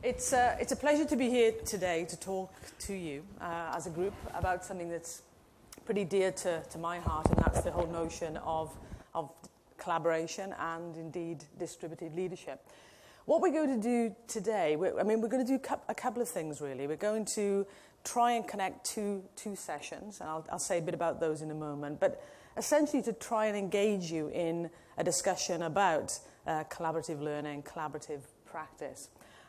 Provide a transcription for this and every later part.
It's a pleasure to be here today to talk to you as a group about something that's pretty dear to my heart, and that's the whole notion of collaboration and indeed distributed leadership. What we're going to do today, we're going to do a couple of things really. We're going to try and connect two sessions, and I'll say a bit about those in a moment, but essentially to try and engage you in a discussion about collaborative learning, collaborative practice.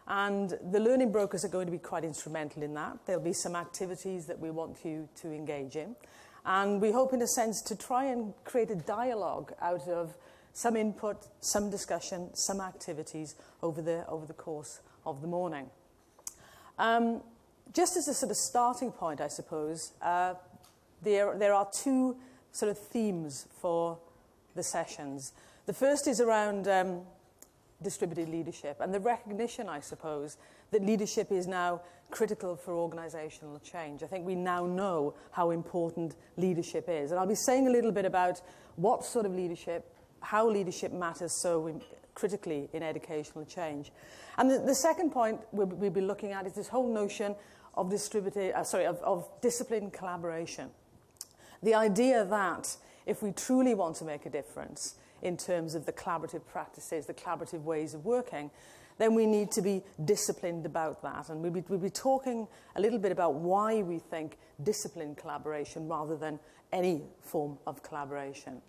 And the learning brokers are going to be quite instrumental in that. There'll be some activities that we want you to engage in. And we hope, in a sense, to try and create a dialogue out of some input, some discussion, some activities over the course of the morning. Just as a sort of starting point, I suppose, there are two sort of themes for the sessions. The first is around distributed leadership and the recognition, I suppose, that leadership is now critical for organizational change. I think we now know how important leadership is. And I'll be saying a little bit about what sort of leadership, how leadership matters so critically in educational change. And the second point we'll be looking at is this whole notion of disciplined collaboration. The idea that if we truly want to make a difference in terms of the collaborative practices, the collaborative ways of working, then we need to be disciplined about that. And we'll be talking a little bit about why we think disciplined collaboration rather than any form of collaboration.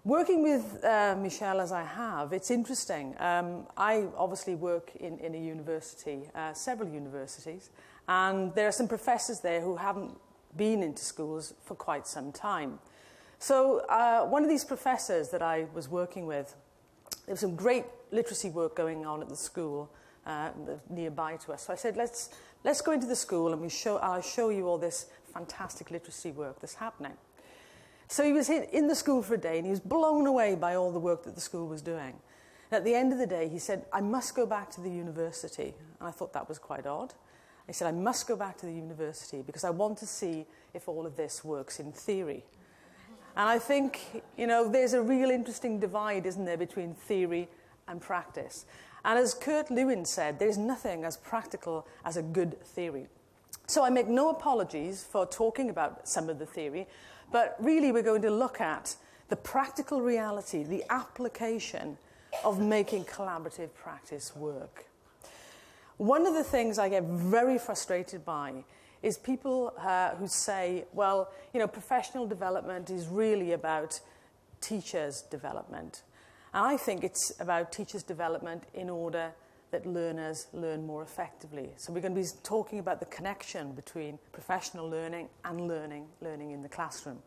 Working with Michelle as I have, it's interesting. I obviously work in a university, several universities, and there are some professors there who haven't been into schools for quite some time. So one of these professors that I was working with, there was some great literacy work going on at the school nearby to us. So I said, let's go into the school and I'll show you all this fantastic literacy work that's happening. So he was in the school for a day and he was blown away by all the work that the school was doing. And at the end of the day, he said, I must go back to the university. And I thought that was quite odd. He said, I must go back to the university because I want to see if all of this works in theory. And I think, there's a real interesting divide, isn't there, between theory and practice. And as Kurt Lewin said, there's nothing as practical as a good theory. So I make no apologies for talking about some of the theory, but really we're going to look at the practical reality, the application of making collaborative practice work. One of the things I get very frustrated by is people who say, well, professional development is really about teachers' development. And I think it's about teachers' development in order that learners learn more effectively. So we're going to be talking about the connection between professional learning and learning in the classroom.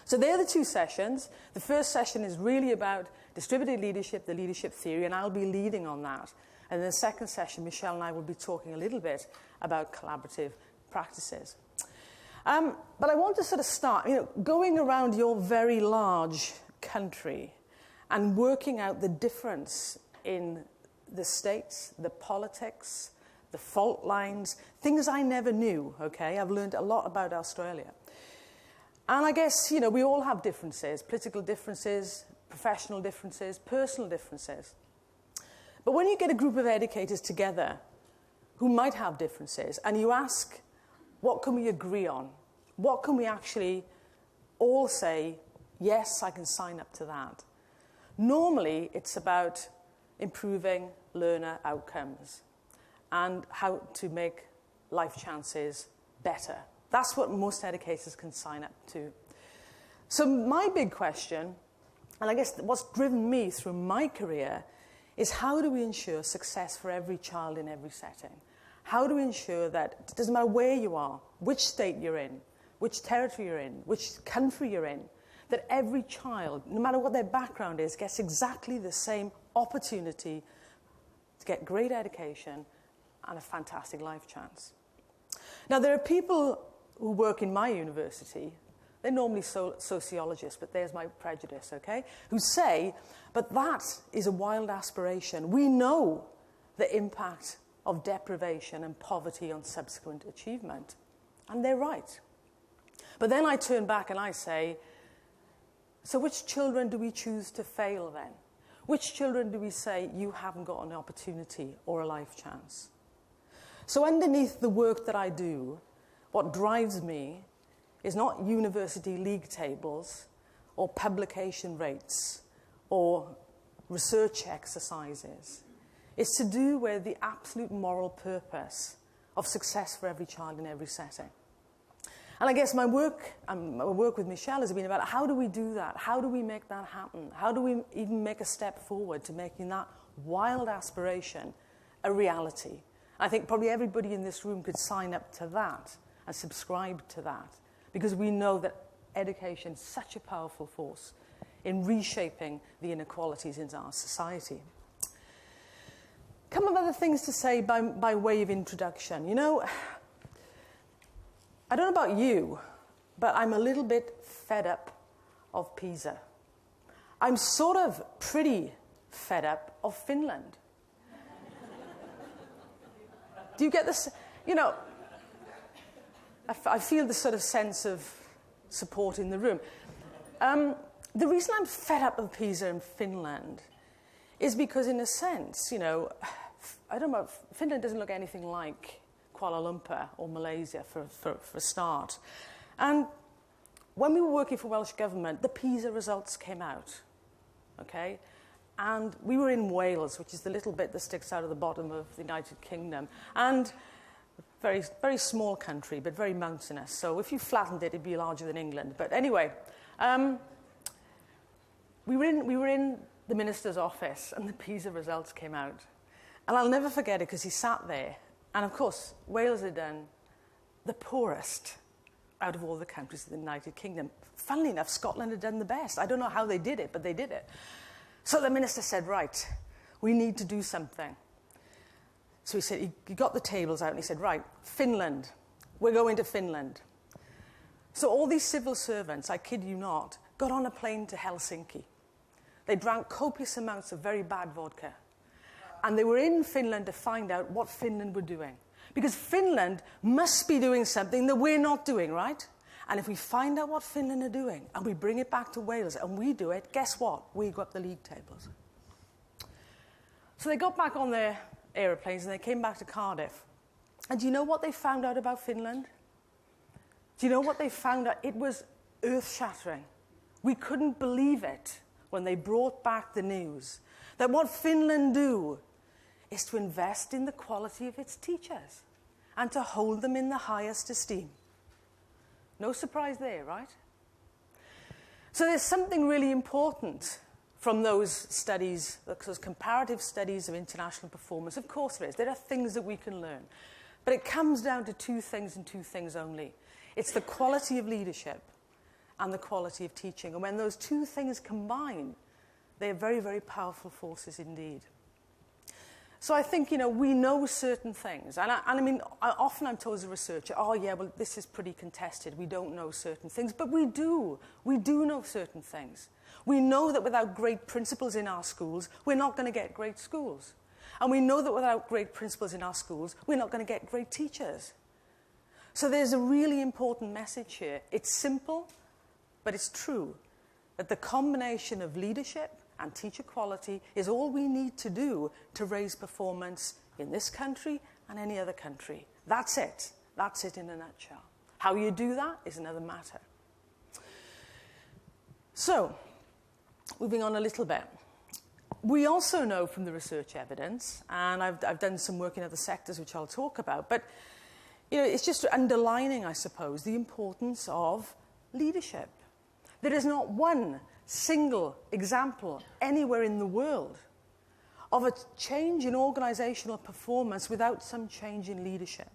So they're the two sessions. The first session is really about distributed leadership, the leadership theory, and I'll be leading on that. And in the second session, Michelle and I will be talking a little bit about collaborative practices. But I want to sort of start, going around your very large country and working out the difference in the states, the politics, the fault lines, things I never knew, okay? I've learned a lot about Australia. And I guess, we all have differences, political differences, professional differences, personal differences. But when you get a group of educators together who might have differences and you ask, what can we agree on? What can we actually all say, yes, I can sign up to that? Normally, it's about improving learner outcomes and how to make life chances better. That's what most educators can sign up to. So my big question, and I guess what's driven me through my career, is how do we ensure success for every child in every setting? How do we ensure that it doesn't matter where you are, which state you're in, which territory you're in, which country you're in, that every child, no matter what their background is, gets exactly the same opportunity to get great education and a fantastic life chance. Now, there are people who work in my university, they're normally sociologists, but there's my prejudice, okay, who say, but that is a wild aspiration. We know the impact of deprivation and poverty on subsequent achievement. And they're right. But then I turn back and I say, so which children do we choose to fail then? Which children do we say, you haven't got an opportunity or a life chance? So underneath the work that I do, what drives me is not university league tables or publication rates or research exercises. It's to do with the absolute moral purpose of success for every child in every setting. And I guess my work with Michelle has been about how do we do that? How do we make that happen? How do we even make a step forward to making that wild aspiration a reality? I think probably everybody in this room could sign up to that and subscribe to that, because we know that education is such a powerful force in reshaping the inequalities in our society. A couple of other things to say by way of introduction. You know, I don't know about you, but I'm a little bit fed up of PISA. I'm sort of pretty fed up of Finland. Do you get this? You know, I feel this sort of sense of support in the room. The reason I'm fed up of PISA in Finland is because, in a sense, you know, I don't know, Finland doesn't look anything like Kuala Lumpur or Malaysia for a start. And when we were working for Welsh Government, the PISA results came out, okay? And we were in Wales, which is the little bit that sticks out of the bottom of the United Kingdom. And very, very small country, but very mountainous. So if you flattened it, it'd be larger than England. But anyway, we were in the minister's office, and the PISA results came out. And I'll never forget it, because he sat there. And of course, Wales had done the poorest out of all the countries of the United Kingdom. Funnily enough, Scotland had done the best. I don't know how they did it, but they did it. So the minister said, right, we need to do something. So he said, he got the tables out and he said, right, Finland, we're going to Finland. So all these civil servants, I kid you not, got on a plane to Helsinki. They drank copious amounts of very bad vodka. And they were in Finland to find out what Finland were doing. Because Finland must be doing something that we're not doing, right? And if we find out what Finland are doing, and we bring it back to Wales, and we do it, guess what? We go up the league tables. So they got back on their aeroplanes, and they came back to Cardiff. And do you know what they found out about Finland? Do you know what they found out? It was earth-shattering. We couldn't believe it when they brought back the news that what Finland do is to invest in the quality of its teachers and to hold them in the highest esteem. No surprise there, right? So there's something really important from those studies, those comparative studies of international performance. Of course there is. There are things that we can learn. But it comes down to two things and two things only. It's the quality of leadership and the quality of teaching. And when those two things combine, they are very, very powerful forces indeed. So I think, you know, we know certain things. And I mean, often I'm told as a researcher, oh, yeah, well, this is pretty contested. We don't know certain things. But we do. We do know certain things. We know that without great principals in our schools, we're not going to get great schools. And we know that without great principals in our schools, we're not going to get great teachers. So there's a really important message here. It's simple, but it's true, that the combination of leadership and teacher quality is all we need to do to raise performance in this country and any other country. That's it. That's it in a nutshell. How you do that is another matter. So, moving on a little bit. We also know from the research evidence, and I've done some work in other sectors which I'll talk about, but you know, it's just underlining, I suppose, the importance of leadership. There is not one single example anywhere in the world of a change in organizational performance without some change in leadership.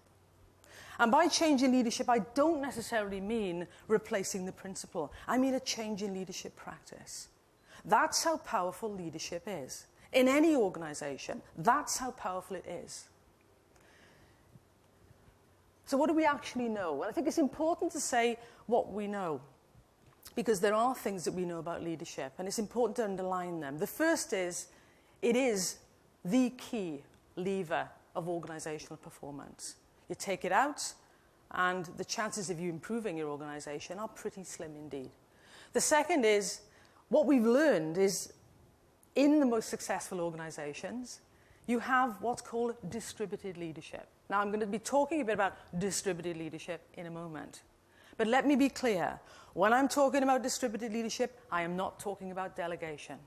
And by change in leadership, I don't necessarily mean replacing the principal. I mean a change in leadership practice. That's how powerful leadership is. In any organization, that's how powerful it is. So what do we actually know? Well, I think it's important to say what we know, because there are things that we know about leadership, and it's important to underline them. The first is, it is the key lever of organizational performance. You take it out, and the chances of you improving your organization are pretty slim indeed. The second is, what we've learned is, in the most successful organizations, you have what's called distributed leadership. Now, I'm going to be talking a bit about distributed leadership in a moment. But let me be clear. When I'm talking about distributed leadership, I am not talking about delegation.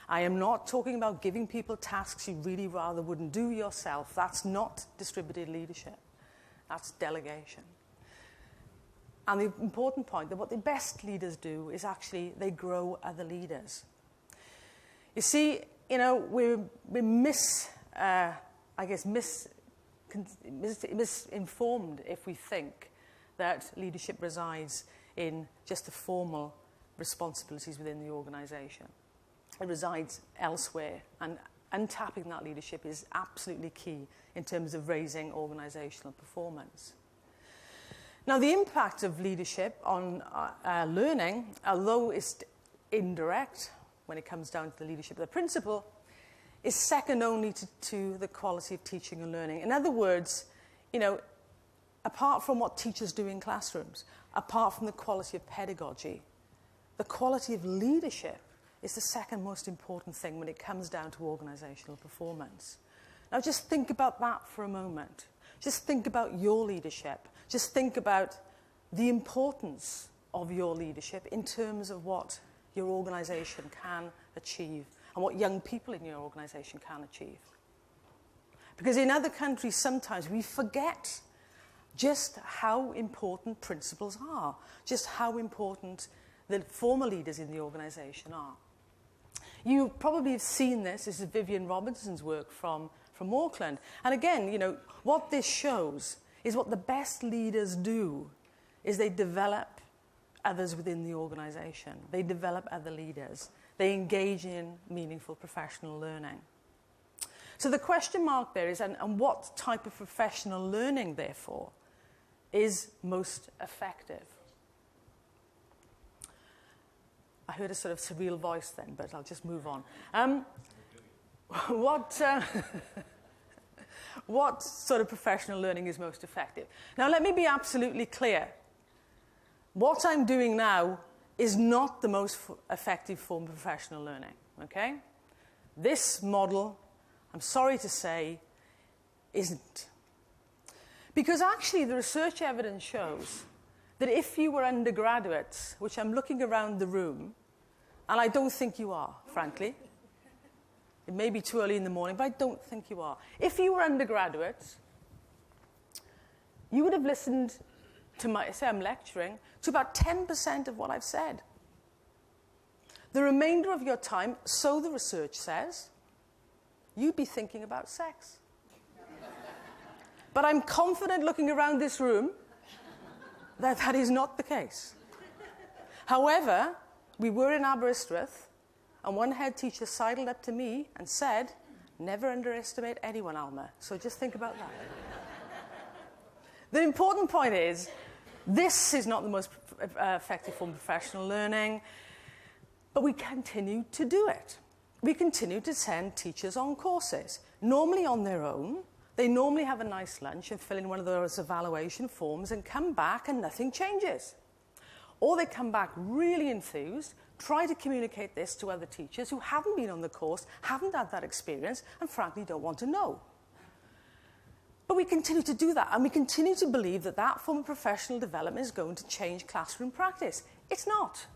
I am not talking about giving people tasks you really rather wouldn't do yourself. That's not distributed leadership. That's delegation. And the important point, that what the best leaders do is actually they grow other leaders. You see, we're misinformed if we think that leadership resides in just the formal responsibilities within the organization. It resides elsewhere, and untapping that leadership is absolutely key in terms of raising organizational performance. Now, the impact of leadership on learning, although it's indirect when it comes down to the leadership of the principal, is second only to the quality of teaching and learning. In other words, apart from what teachers do in classrooms, apart from the quality of pedagogy, the quality of leadership is the second most important thing when it comes down to organizational performance. Now, just think about that for a moment. Just think about your leadership. Just think about the importance of your leadership in terms of what your organization can achieve and what young people in your organization can achieve. Because in other countries, sometimes we forget just how important principals are, just how important the former leaders in the organization are. You probably have seen this. This is Vivian Robinson's work from Auckland. And again, what this shows is what the best leaders do is they develop others within the organization. They develop other leaders. They engage in meaningful professional learning. So the question mark there is, and what type of professional learning, therefore, is most effective? I heard a sort of surreal voice then, but I'll just move on. What sort of professional learning is most effective? Now, let me be absolutely clear. What I'm doing now is not the most effective form of professional learning, okay? This model, I'm sorry to say, isn't. Because actually the research evidence shows that if you were undergraduates, which I'm looking around the room, and I don't think you are, frankly. It may be too early in the morning, but I don't think you are. If you were undergraduates, you would have listened to say I'm lecturing, to about 10% of what I've said. The remainder of your time, so the research says, you'd be thinking about sex. But I'm confident looking around this room that that is not the case. However, we were in Aberystwyth, and one head teacher sidled up to me and said, "Never underestimate anyone, Alma." So just think about that. The important point is, this is not the most effective form of professional learning, but we continue to do it. We continue to send teachers on courses, normally on their own. They normally have a nice lunch and fill in one of those evaluation forms and come back and nothing changes. Or they come back really enthused, try to communicate this to other teachers who haven't been on the course, haven't had that experience, and frankly don't want to know. But we continue to do that, and we continue to believe that that form of professional development is going to change classroom practice. It's not.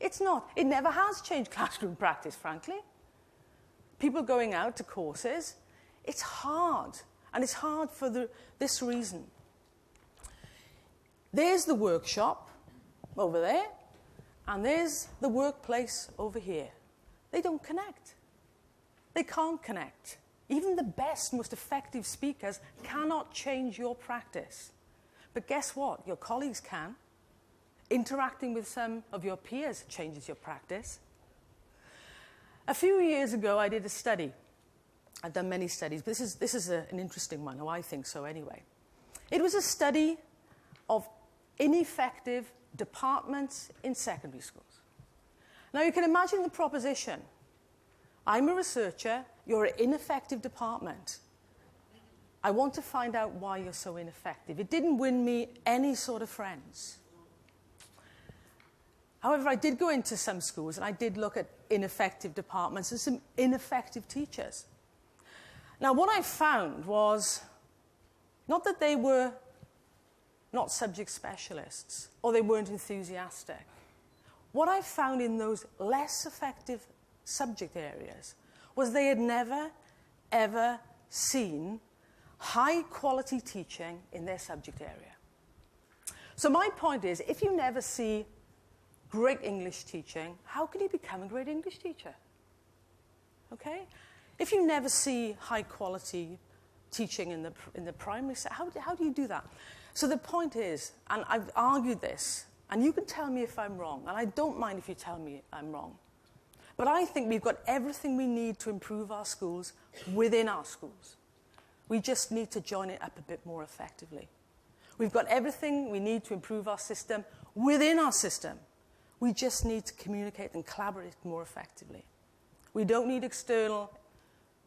It's not. It never has changed classroom practice, frankly. People going out to courses, it's hard, and it's hard for this reason. There's the workshop over there, and there's the workplace over here. They don't connect. They can't connect. Even the best, most effective speakers cannot change your practice. But guess what? Your colleagues can. Interacting with some of your peers changes your practice. A few years ago, I did a study. I've done many studies, but this is an interesting one, or I think so anyway. It was a study of ineffective departments in secondary schools. Now, you can imagine the proposition. I'm a researcher, you're an ineffective department. I want to find out why you're so ineffective. It didn't win me any sort of friends. However, I did go into some schools and I did look at ineffective departments and some ineffective teachers. Now, what I found was not that they were not subject specialists or they weren't enthusiastic. What I found in those less effective subject areas was they had never, ever seen high-quality teaching in their subject area. So my point is, if you never see great English teaching, how can you become a great English teacher? Okay? If you never see high-quality teaching in the primary sector, how do you do that? So the point is, and I've argued this, and you can tell me if I'm wrong, and I don't mind if you tell me I'm wrong, but I think we've got everything we need to improve our schools within our schools. We just need to join it up a bit more effectively. We've got everything we need to improve our system within our system. We just need to communicate and collaborate more effectively. We don't need external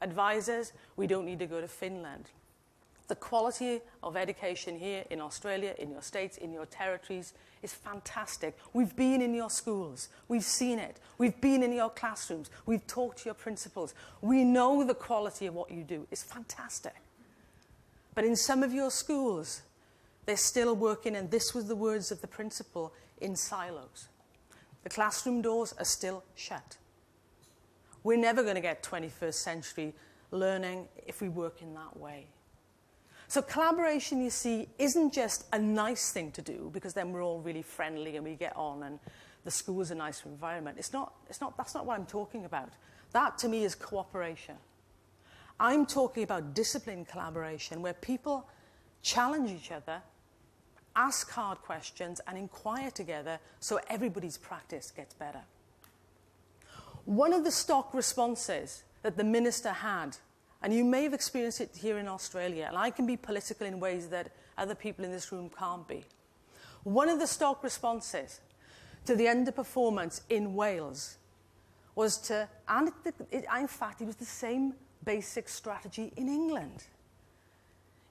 advisors. We don't need to go to Finland. The quality of education here in Australia, in your states, in your territories is fantastic. We've been in your schools. We've seen it. We've been in your classrooms. We've talked to your principals. We know the quality of what you do. It's fantastic. But in some of your schools, they're still working, and this was the words of the principal, in silos. The classroom doors are still shut. We're never going to get 21st century learning if we work in that way. So collaboration, you see, isn't just a nice thing to do because then we're all really friendly and we get on and the school's a nicer environment. That's not what I'm talking about. That, to me, is cooperation. I'm talking about disciplined collaboration where people challenge each other, ask hard questions, and inquire together so everybody's practice gets better. One of the stock responses that the minister had, and you may have experienced it here in Australia, and I can be political in ways that other people in this room can't be. One of the stock responses to the underperformance in Wales was to, and in fact, it was the same basic strategy in England.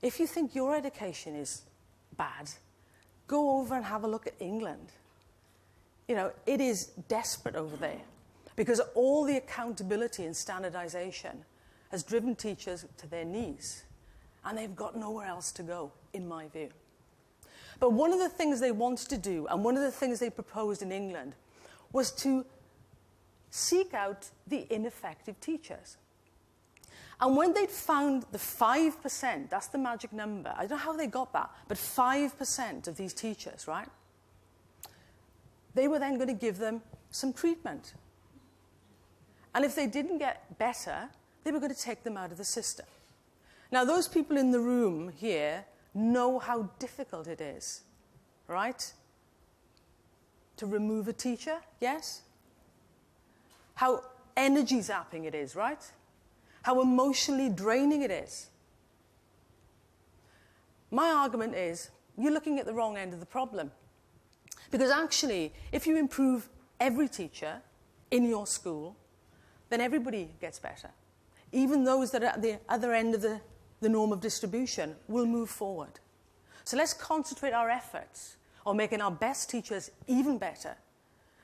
If you think your education is bad, go over and have a look at England. You know, it is desperate over there because all the accountability and standardization has driven teachers to their knees, and they've got nowhere else to go, in my view. But one of the things they wanted to do, and one of the things they proposed in England, was to seek out the ineffective teachers. And when they'd found the 5%, that's the magic number, I don't know how they got that, but 5% of these teachers, right? They were then going to give them some treatment. And if they didn't get better, they were going to take them out of the system. Now, those people in the room here know how difficult it is, right? To remove a teacher, yes? How energy zapping it is, right? How emotionally draining it is. My argument is, you're looking at the wrong end of the problem. Because actually, if you improve every teacher in your school, then everybody gets better. Even those that are at the other end of the norm of distribution will move forward. So let's concentrate our efforts on making our best teachers even better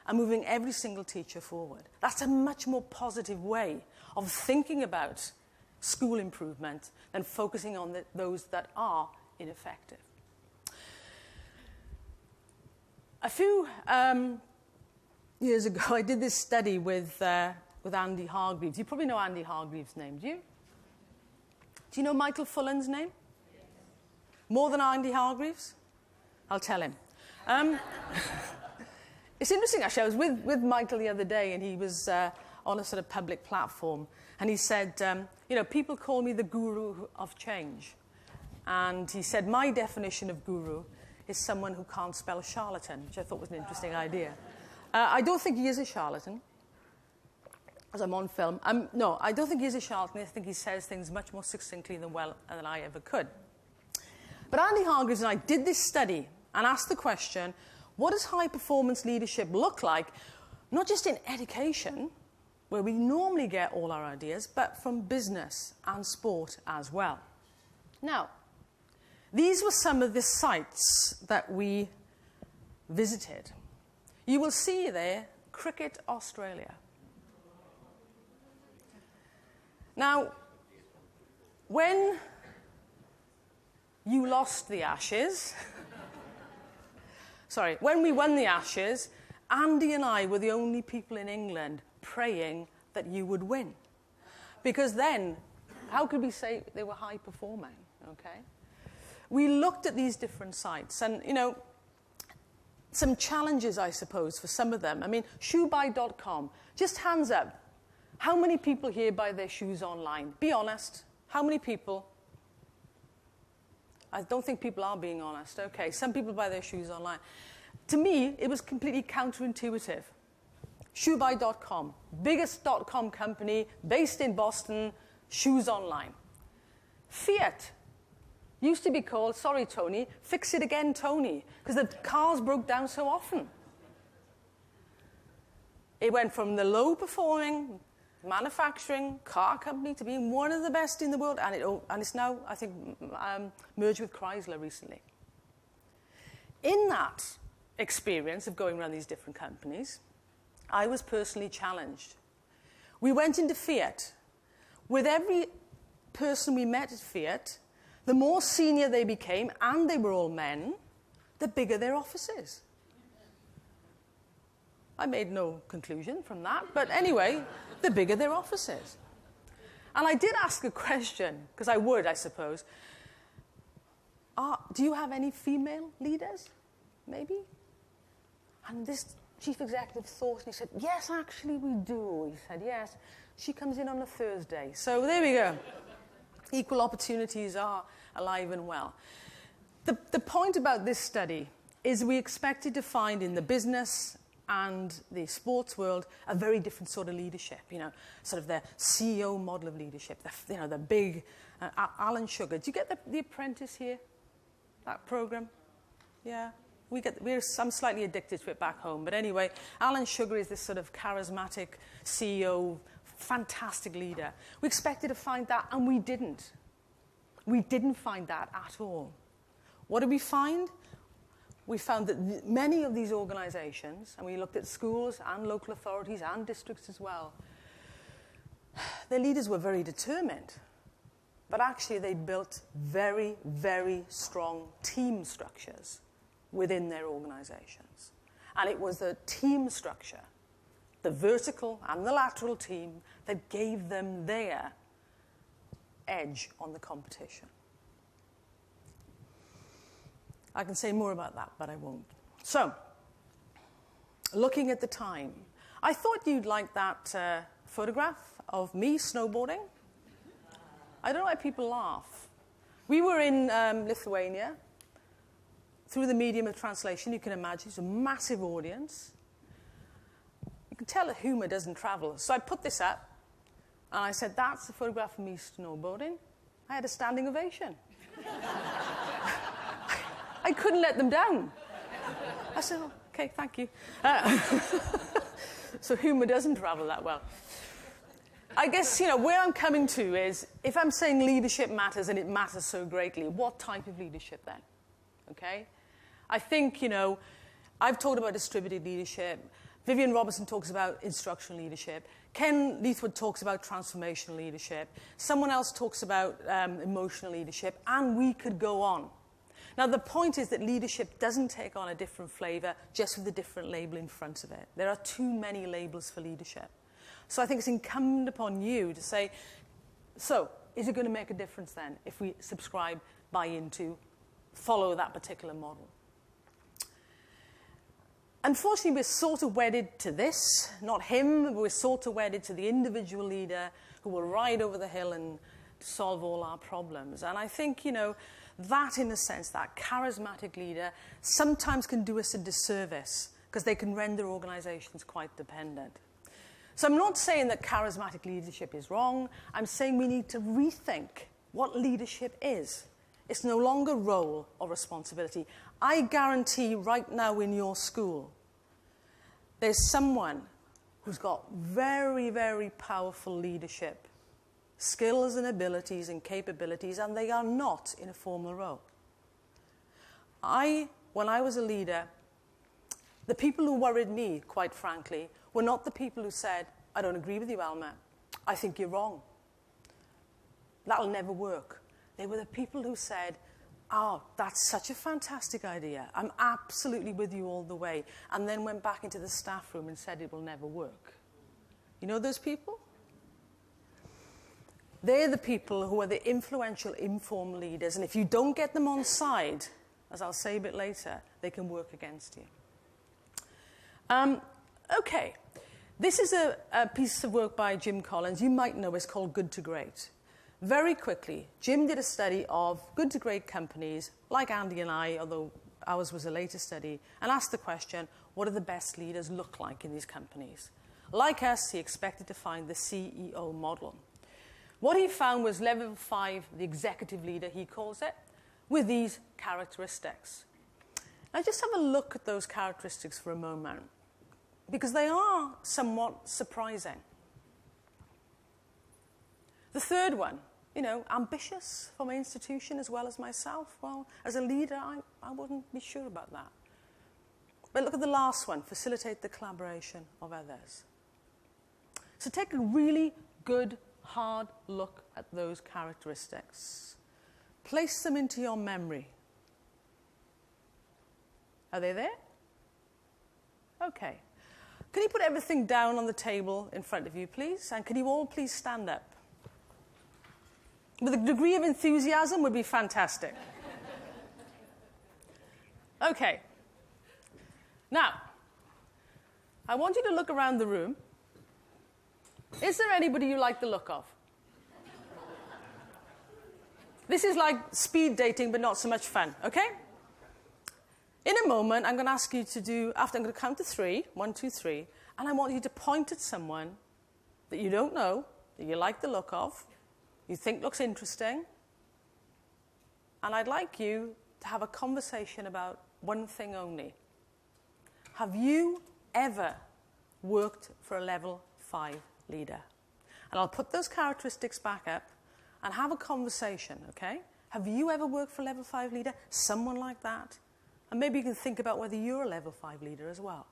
and moving every single teacher forward. That's a much more positive way of thinking about school improvement than focusing on those that are ineffective. A few years ago, I did this study with Andy Hargreaves. You probably know Andy Hargreaves' name, do you? Do you know Michael Fullan's name? More than Andy Hargreaves? I'll tell him. It's interesting, actually. I was with Michael the other day, and he was on a sort of public platform, and he said, you know, people call me the guru of change. And he said, my definition of guru is someone who can't spell charlatan, which I thought was an interesting idea. I don't think he is a charlatan, as I'm on film. No, I don't think he's a charlatan. I think he says things much more succinctly than I ever could. But Andy Hargreaves and I did this study and asked the question, what does high-performance leadership look like, not just in education, where we normally get all our ideas, but from business and sport as well? Now, these were some of the sites that we visited. You will see there, Cricket Australia. Now, When you lost the Ashes, sorry, when we won the Ashes, Andy and I were the only people in England praying that you would win. Because then, how could we say they were high performing, okay? We looked at these different sites and, some challenges, I suppose, for some of them. I mean, shoebuy.com, just hands up. How many people here buy their shoes online? Be honest. How many people? I don't think people are being honest. Okay, some people buy their shoes online. To me, it was completely counterintuitive. Shoebuy.com, biggest .com company, based in Boston, shoes online. Fiat used to be called, sorry, Tony, fix it again, Tony, because the cars broke down so often. It went from the low-performing manufacturing car company to being one of the best in the world, and it's now, I think, merged with Chrysler recently. In that experience of going around these different companies, I was personally challenged. We went into Fiat. With every person we met at Fiat, the more senior they became, and they were all men, the bigger their offices. I made no conclusion from that, but anyway, the bigger their offices. And I did ask a question, because I would, I suppose. Do you have any female leaders, maybe? And this chief executive thought, and he said, yes, actually we do. He said, yes, she comes in on a Thursday. So there we go. Equal opportunities are alive and well. The point about this study is we expected to find in the business and the sports world a very different sort of leadership, sort of the CEO model of leadership, the big Alan Sugar. Do you get the Apprentice here, that program? Yeah. I'm slightly addicted to it back home. But anyway, Alan Sugar is this sort of charismatic CEO, fantastic leader. We expected to find that, and we didn't. We didn't find that at all. What did we find? We found that many of these organizations, and we looked at schools and local authorities and districts as well, their leaders were very determined. But actually, they built very, very strong team structures within their organizations. And it was the team structure, the vertical and the lateral team, that gave them their edge on the competition. I can say more about that, but I won't. So, looking at the time, I thought you'd like that photograph of me snowboarding. I don't know why people laugh. We were in Lithuania. Through the medium of translation, you can imagine it's a massive audience. You can tell that humor doesn't travel. So I put this up, and I said, that's a photograph of me snowboarding. I had a standing ovation. I couldn't let them down. I said, oh, okay, thank you. So humor doesn't travel that well. I guess, where I'm coming to is, if I'm saying leadership matters, and it matters so greatly, what type of leadership then? Okay? I think, I've talked about distributed leadership. Vivian Robertson talks about instructional leadership. Ken Leithwood talks about transformational leadership. Someone else talks about emotional leadership. And we could go on. Now, the point is that leadership doesn't take on a different flavor just with a different label in front of it. There are too many labels for leadership. So I think it's incumbent upon you to say, so is it going to make a difference then if we subscribe, buy into, follow that particular model? Unfortunately, we're sort of wedded to this, not him. We're sort of wedded to the individual leader who will ride over the hill and solve all our problems. And I think, that, in a sense, that charismatic leader sometimes can do us a disservice because they can render organizations quite dependent. So I'm not saying that charismatic leadership is wrong. I'm saying we need to rethink what leadership is. It's no longer role or responsibility. I guarantee right now in your school, there's someone who's got very, very powerful leadership skills and abilities and capabilities, and they are not in a formal role. When I was a leader, the people who worried me, quite frankly, were not the people who said, I don't agree with you, Alma. I think you're wrong. that'll never work. They were the people who said, oh, that's such a fantastic idea. I'm absolutely with you all the way. And then went back into the staff room and said it will never work. You know those people? They're the people who are the influential, informed leaders. And if you don't get them on side, as I'll say a bit later, they can work against you. Okay. This is a piece of work by Jim Collins. You might know it's called Good to Great. Very quickly, Jim did a study of good to great companies, like Andy and I, although ours was a later study, and asked the question, what do the best leaders look like in these companies? Like us, he expected to find the CEO model. What he found was level 5, the executive leader, he calls it, with these characteristics. Now just have a look at those characteristics for a moment, because they are somewhat surprising. The third one, ambitious for my institution as well as myself. Well, as a leader, I wouldn't be sure about that. But look at the last one, facilitate the collaboration of others. So take a really good, hard look at those characteristics. Place them into your memory. Are they there? Okay. Can you put everything down on the table in front of you, please? And can you all please stand up? With a degree of enthusiasm would be fantastic. Okay. Now, I want you to look around the room. Is there anybody you like the look of? This is like speed dating, but not so much fun, okay? In a moment, I'm going to ask you to do, after I'm going to count to 3, 1, 2, 3, and I want you to point at someone that you don't know, that you like the look of, you think looks interesting, and I'd like you to have a conversation about one thing only. Have you ever worked for a level 5 leader? And I'll put those characteristics back up and have a conversation, okay? Have you ever worked for a level 5 leader? Someone like that? And maybe you can think about whether you're a level 5 leader as well.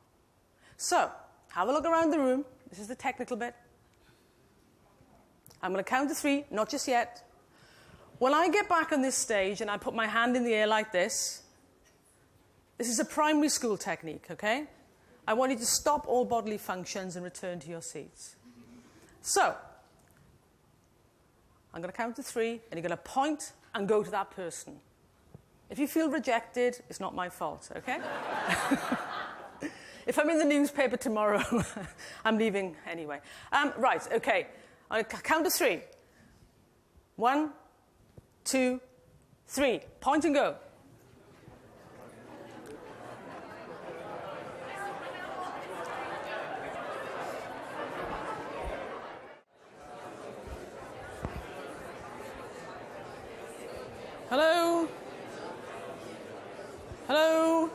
So, have a look around the room. This is the technical bit. I'm going to count to 3, not just yet. When I get back on this stage and I put my hand in the air like this is a primary school technique, okay? I want you to stop all bodily functions and return to your seats. So, I'm going to count to 3, and you're going to point and go to that person. If you feel rejected, it's not my fault, okay? If I'm in the newspaper tomorrow, I'm leaving anyway. Right, okay. I'll count to 3. 1, 2, 3. Point and go. Hello? Hello?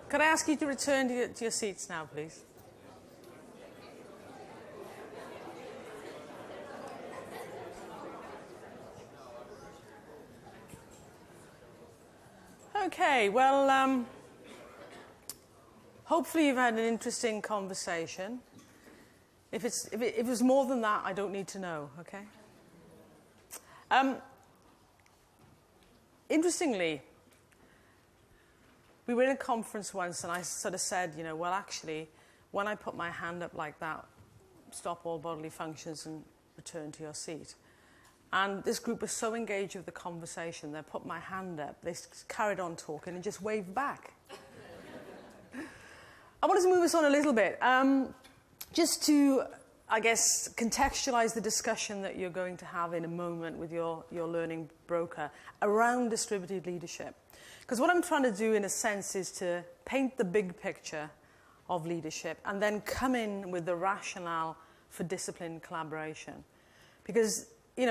Could I ask you to return to your seats now, please? Okay, well, hopefully you've had an interesting conversation. If it was more than that, I don't need to know, okay? Interestingly, we were in a conference once and I sort of said, well, actually, when I put my hand up like that, stop all bodily functions and return to your seat. And this group was so engaged with the conversation, they put my hand up, they carried on talking and just waved back. I wanted to move us on a little bit, just to, I guess, contextualize the discussion that you're going to have in a moment with your learning broker around distributed leadership. Because what I'm trying to do, in a sense, is to paint the big picture of leadership and then come in with the rationale for disciplined collaboration. Because,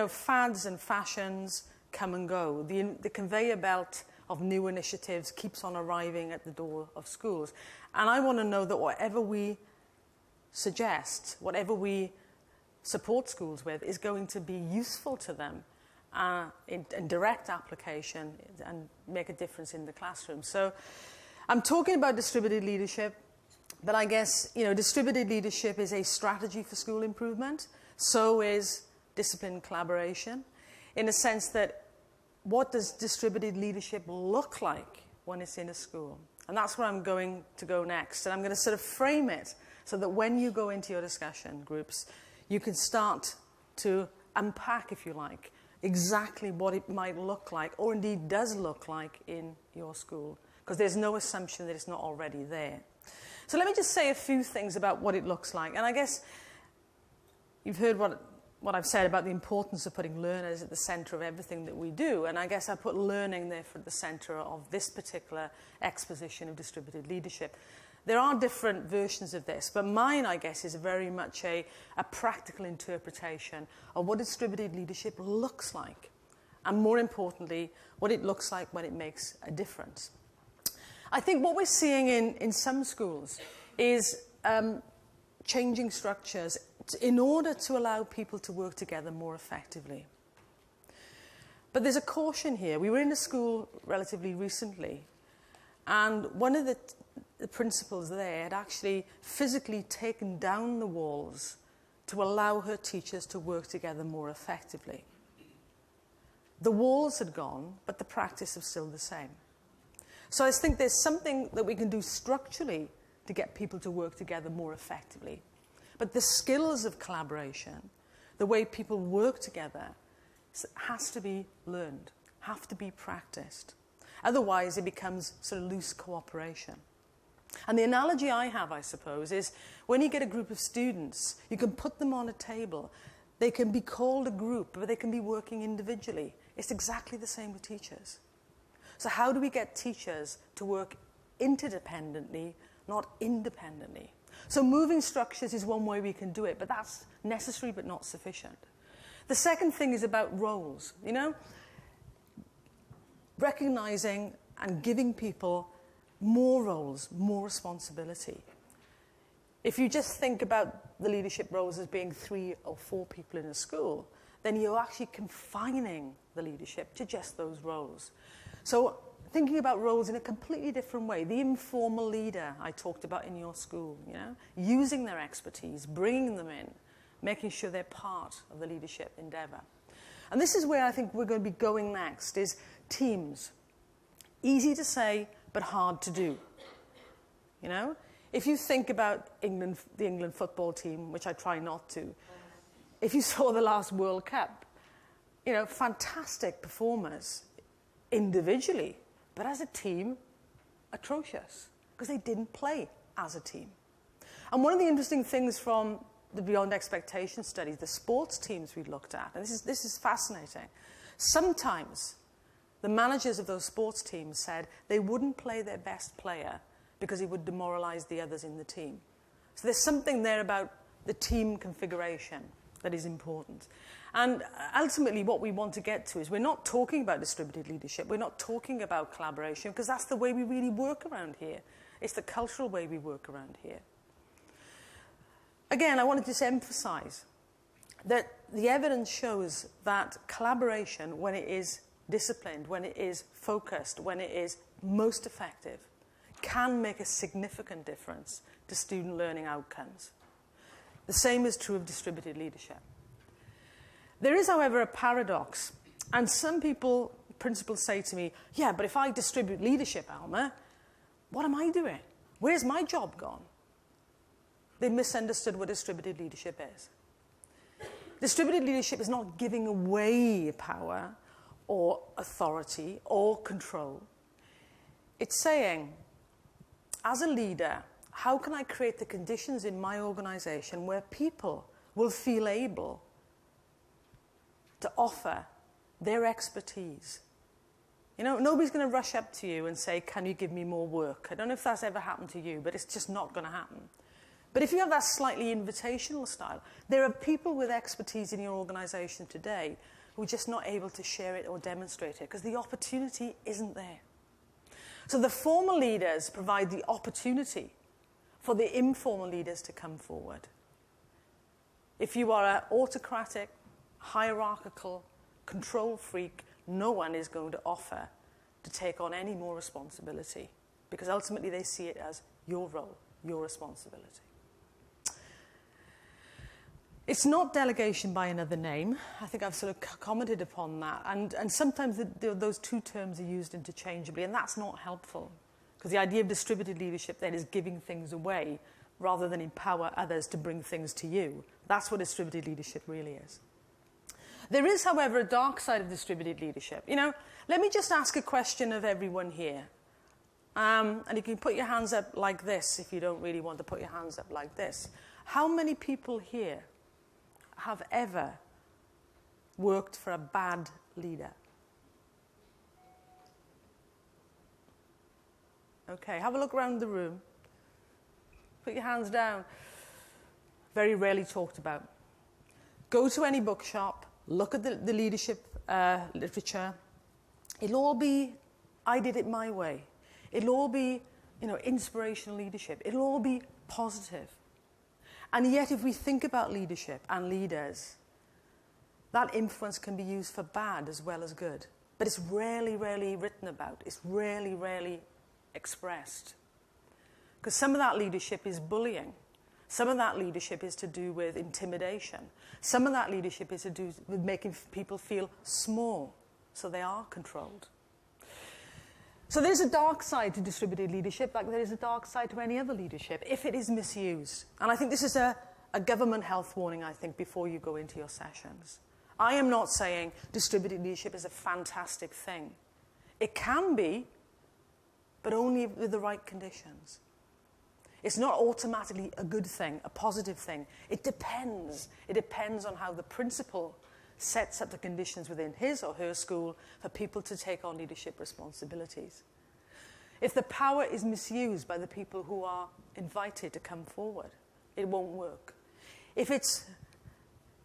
fads and fashions come and go. The conveyor belt of new initiatives keeps on arriving at the door of schools. And I want to know that whatever we suggest, whatever we support schools with, is going to be useful to them in direct application and make a difference in the classroom. So I'm talking about distributed leadership, but I guess, distributed leadership is a strategy for school improvement. So is discipline collaboration, in a sense that what does distributed leadership look like when it's in a school? And that's where I'm going to go next. And I'm going to sort of frame it so that when you go into your discussion groups, you can start to unpack, if you like, exactly what it might look like, or indeed does look like in your school, because there's no assumption that it's not already there. So let me just say a few things about what it looks like. And I guess you've heard what I've said about the importance of putting learners at the center of everything that we do. And I guess I put learning there for the center of this particular exposition of distributed leadership. There are different versions of this, but mine, I guess, is very much a practical interpretation of what distributed leadership looks like, and more importantly, what it looks like when it makes a difference. I think what we're seeing in some schools is changing structures in order to allow people to work together more effectively. But there's a caution here. We were in a school relatively recently, and one of the principals there had actually physically taken down the walls to allow her teachers to work together more effectively. The walls had gone, but the practice was still the same. So I think there's something that we can do structurally to get people to work together more effectively. But the skills of collaboration, the way people work together, has to be learned, have to be practiced. Otherwise, it becomes sort of loose cooperation. And the analogy I have, I suppose, is when you get a group of students, you can put them on a table. They can be called a group, but they can be working individually. It's exactly the same with teachers. So how do we get teachers to work interdependently, not independently? So moving structures is one way we can do it, but that's necessary but not sufficient. The second thing is about roles, you know? Recognizing and giving people more roles, more responsibility. If you just think about the leadership roles as being 3 or 4 people in a school, then you're actually confining the leadership to just those roles. So thinking about roles in a completely different way, the informal leader I talked about in your school, you know, using their expertise, bringing them in, making sure they're part of the leadership endeavor. And this is where I think we're going to be going next, is teams. Easy to say, but hard to do. You know, if you think about England, the England football team, which I try not to, if you saw the last World Cup, you know, fantastic performers individually, but as a team, atrocious, because they didn't play as a team. And one of the interesting things from the Beyond Expectation studies, the sports teams we looked at, and this is fascinating, sometimes the managers of those sports teams said they wouldn't play their best player because he would demoralize the others in the team. So there's something there about the team configuration that is important. And ultimately what we want to get to is we're not talking about distributed leadership, we're not talking about collaboration, because that's the way we really work around here. It's the cultural way we work around here. Again, I wanted to just emphasize that the evidence shows that collaboration, when it is disciplined, when it is focused, when it is most effective, can make a significant difference to student learning outcomes. The same is true of distributed leadership. There is, however, a paradox, and some principals say to me, yeah, but if I distribute leadership, Alma, what am I doing? Where's my job gone? They misunderstood what distributed leadership is. Distributed leadership is not giving away power or authority or control. It's saying, as a leader, how can I create the conditions in my organization where people will feel able to offer their expertise? You know, nobody's going to rush up to you and say, can you give me more work? I don't know if that's ever happened to you, but it's just not going to happen. But if you have that slightly invitational style, there are people with expertise in your organization today who are just not able to share it or demonstrate it because the opportunity isn't there. So the formal leaders provide the opportunity for the informal leaders to come forward. If you are an autocratic, hierarchical, control freak, no one is going to offer to take on any more responsibility because ultimately they see it as your role, your responsibility. It's not delegation by another name. I think I've sort of commented upon that. And sometimes those two terms are used interchangeably, and that's not helpful. Because the idea of distributed leadership then is giving things away rather than empower others to bring things to you. That's what distributed leadership really is. There is, however, a dark side of distributed leadership. You know, let me just ask a question of everyone here. And you can put your hands up like this if you don't really want to put your hands up like this. How many people here have ever worked for a bad leader? Okay, have a look around the room. Put your hands down. Very rarely talked about. Go to any bookshop, look at the leadership literature. It'll all be, I did it my way. It'll all be, you know, inspirational leadership. It'll all be positive. And yet, if we think about leadership and leaders, that influence can be used for bad as well as good. But it's rarely, rarely written about. It's rarely, rarely expressed. Because some of that leadership is bullying. Some of that leadership is to do with intimidation. Some of that leadership is to do with making people feel small, so they are controlled. So there's a dark side to distributed leadership, like there is a dark side to any other leadership, if it is misused. And I think this is a government health warning, I think, before you go into your sessions. I am not saying distributed leadership is a fantastic thing. It can be, but only with the right conditions. It's not automatically a good thing, a positive thing. It depends. It depends on how the principal sets up the conditions within his or her school for people to take on leadership responsibilities. If the power is misused by the people who are invited to come forward, it won't work. If it's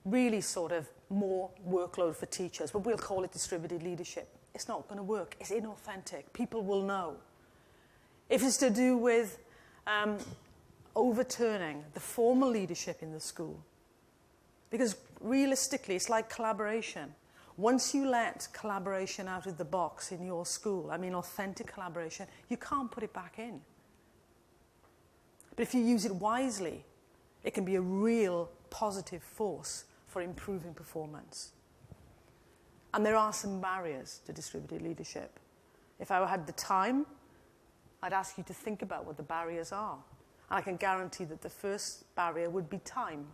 really sort of more workload for teachers, but we'll call it distributed leadership, it's not going to work. It's inauthentic. People will know. If it's to do with overturning the formal leadership in the school, because realistically, it's like collaboration. Once you let collaboration out of the box in your school, I mean authentic collaboration, you can't put it back in. But if you use it wisely, it can be a real positive force for improving performance. And there are some barriers to distributed leadership. If I had the time, I'd ask you to think about what the barriers are. And I can guarantee that the first barrier would be time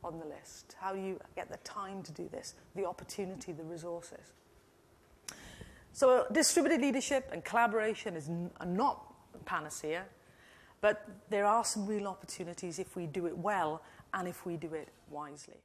on the list. How do you get the time to do this? The opportunity, the resources. So distributed leadership and collaboration are not a panacea, but there are some real opportunities if we do it well and if we do it wisely.